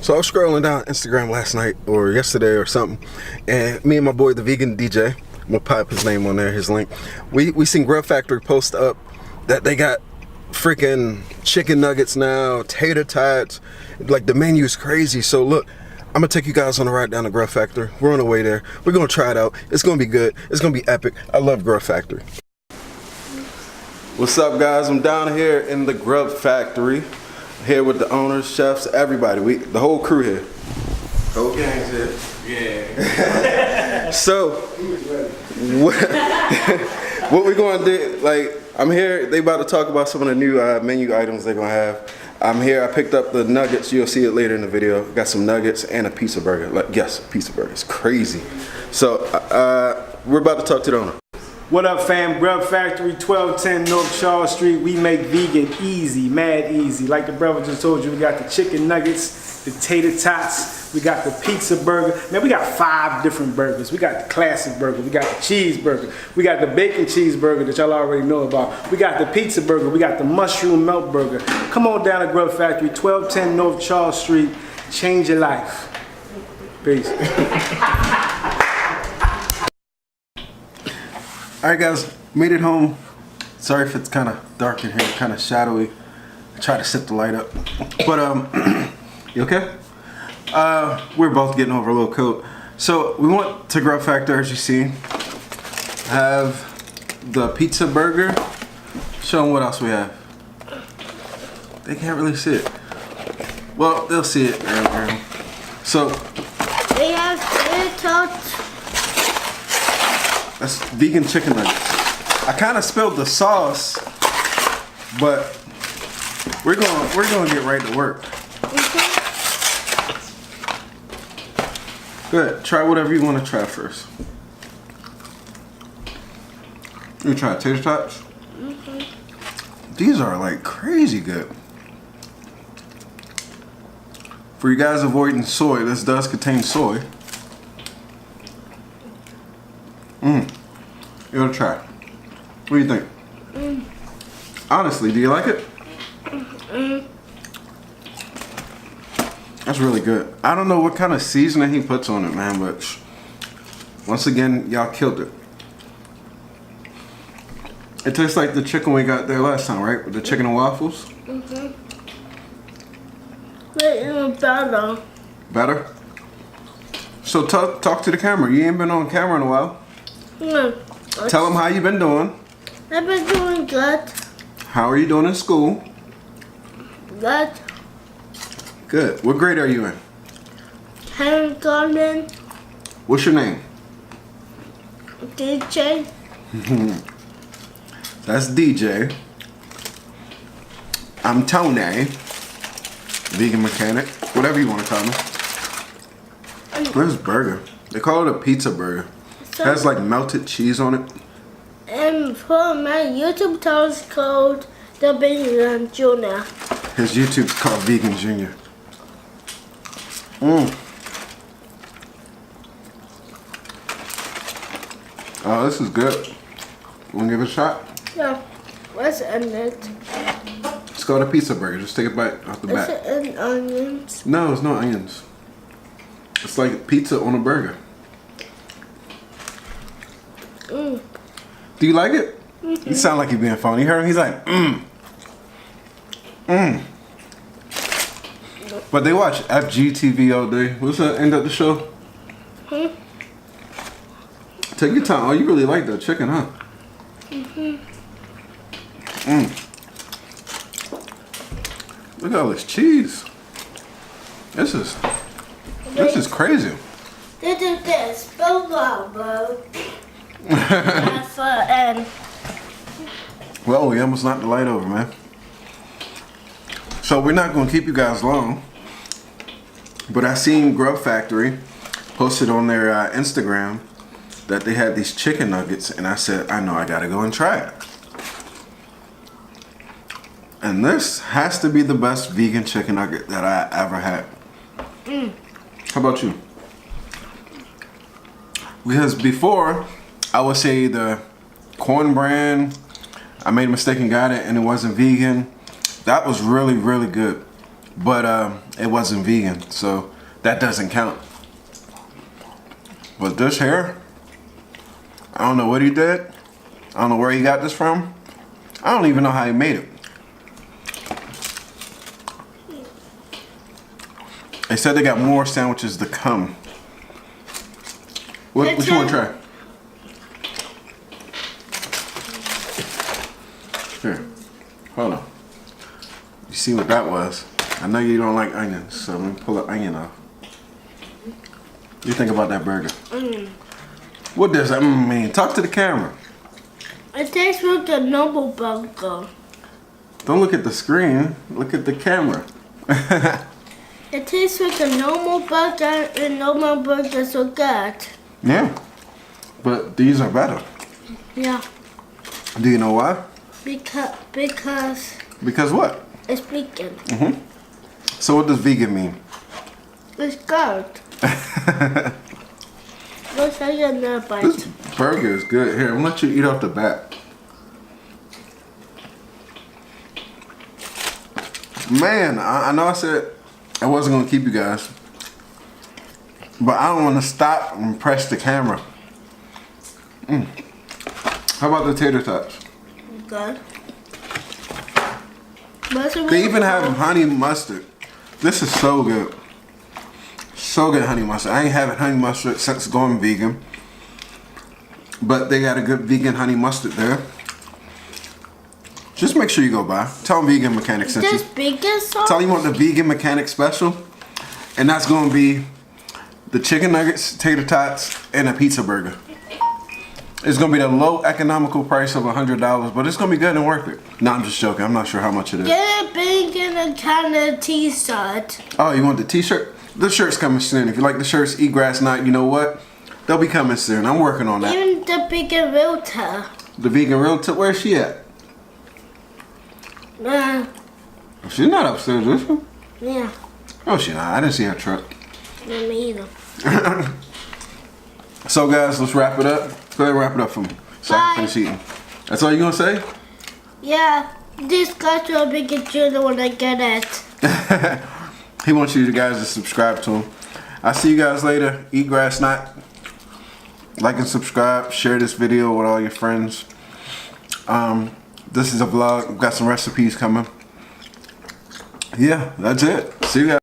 So I was scrolling down Instagram last night or yesterday or something, and me and my boy, the vegan DJ, I'm gonna pop his name on there, his link. We seen Grub Factory post up that they got freaking chicken nuggets now, tater tots. Like the menu's crazy. So look, I'm gonna take you guys on a ride down to Grub Factory. We're on the way there. We're gonna try it out. It's gonna be good. It's gonna be epic. I love Grub Factory. What's up, guys? I'm down here in the Grub Factory. Here with the owners, chefs, everybody. The whole crew here. The whole gang's here. Yeah. So, what we're gonna do, like, I'm here, they about to talk about some of the new menu items they're gonna have. I'm here, I picked up the nuggets, you'll see it later in the video. Got some nuggets and a pizza burger. Like, yes, a pizza burger, it's crazy. So, we're about to talk to the owner. What up, fam? Grub Factory, 1210 North Charles Street. We make vegan easy, mad easy. Like the brother just told you, we got the chicken nuggets, the tater tots, we got the pizza burger. Man, we got 5 different burgers. We got the classic burger, we got the cheeseburger, we got the bacon cheeseburger that y'all already know about. We got the pizza burger, we got the mushroom melt burger. Come on down to Grub Factory, 1210 North Charles Street. Change your life. Peace. Alright guys, made it home. Sorry if it's kind of dark in here, kind of shadowy. I try to set the light up. But, you okay? We're both getting over a little coat. So, we went to Grub Factory, as you see. Have the pizza burger. Show them what else we have. They can't really see it. Well, they'll see it. So, we have tater tots. That's vegan chicken nuggets. I kind of spilled the sauce, but we're gonna get right to work. Good. Try whatever you want to try first. You try tater tots? These are like crazy good. For you guys avoiding soy, this does contain soy. You gotta try. What do you think? Honestly, do you like it? That's really good. I don't know what kind of seasoning he puts on it, man, but once again, y'all killed it. It tastes like the chicken we got there last time, right? With the chicken and waffles? Better. Better? So talk to the camera. You ain't been on camera in a while. No. Tell them how you been doing. I've been doing good. How are you doing in school? Good. Good. What grade are you in? Kindergarten. What's your name? DJ. That's DJ. I'm Tony. Vegan mechanic. Whatever you want to call me. Where's burger? They call it a pizza burger. It has like melted cheese on it. And for my YouTube channel is called The Vegan Junior. His YouTube's called Vegan Junior. Oh, this is good. You wanna give it a shot? Yeah. What's in it? It's called a pizza burger. Just take a bite off the Is back. it in onions? No, it's no onions. It's like pizza on a burger. Do you like it? You sound like you're being phony. You heard him? He's like, But they watch FGTV all day. What's the end of the show? Take your time. Oh, you really like that chicken, huh? Look at all this cheese. This is crazy. This is this. Bro. Well, we almost knocked the light over, man. So we're not going to keep you guys long. But I seen Grub Factory posted on their Instagram that they had these chicken nuggets, and I said, I know I gotta go and try it. And this has to be the best vegan chicken nugget that I ever had. How about you? Because before, I would say the corn brand, I made a mistake and got it and it wasn't vegan. That was really, really good. but it wasn't vegan, so that doesn't count. But this here, I don't know what he did. I don't know where he got this from. I don't even know how he made it. They said they got more sandwiches to come. What you want to try? Here, hold on. You see what that was? I know you don't like onions, so let me pull the onion off. What do you think about that burger? What does that mean? Talk to the camera. It tastes like a normal burger. Don't look at the screen. Look at the camera. It tastes like a normal burger, and normal burgers are good. Yeah, but these are better. Yeah. Do you know why? Because Because what? it's vegan. So what does vegan mean? It's good. Let's take another bite. This burger is good. Here, I'm gonna let you eat off the bat. Man, I know I said I wasn't gonna keep you guys, but I don't want to stop and press the camera. How about the tater tots? Good. They even have honey mustard. This is so good. So good, honey mustard. I ain't having honey mustard since going vegan. But they got a good vegan honey mustard there. Just make sure you go by. Tell them Vegan Mechanic sent you. Just vegan sauce? Tell them you want the Vegan Mechanic special. And that's going to be the chicken nuggets, tater tots, and a pizza burger. It's going to be the low economical price of $100, but it's going to be good and worth it. No, I'm just joking. I'm not sure how much it is. Get a vegan and kind of t-shirt. Oh, you want the t-shirt? The shirt's coming soon. If you like the shirts, eat grass night, you know what? They'll be coming soon. I'm working on that. Even the vegan realtor. The vegan realtor, where's she at? She's not upstairs, is she? Yeah. Oh, she's not. I didn't see her truck. Me either. So, guys, let's wrap it up. Go ahead and wrap it up for me. So I Bye. can finish eating. That's all you gonna say? Yeah. This guy's a vegan channel when I get it. He wants you guys to subscribe to him. I'll see you guys later. Eat grass night. Like and subscribe. Share this video with all your friends. This is a vlog. We've got some recipes coming. Yeah, that's it. See you guys.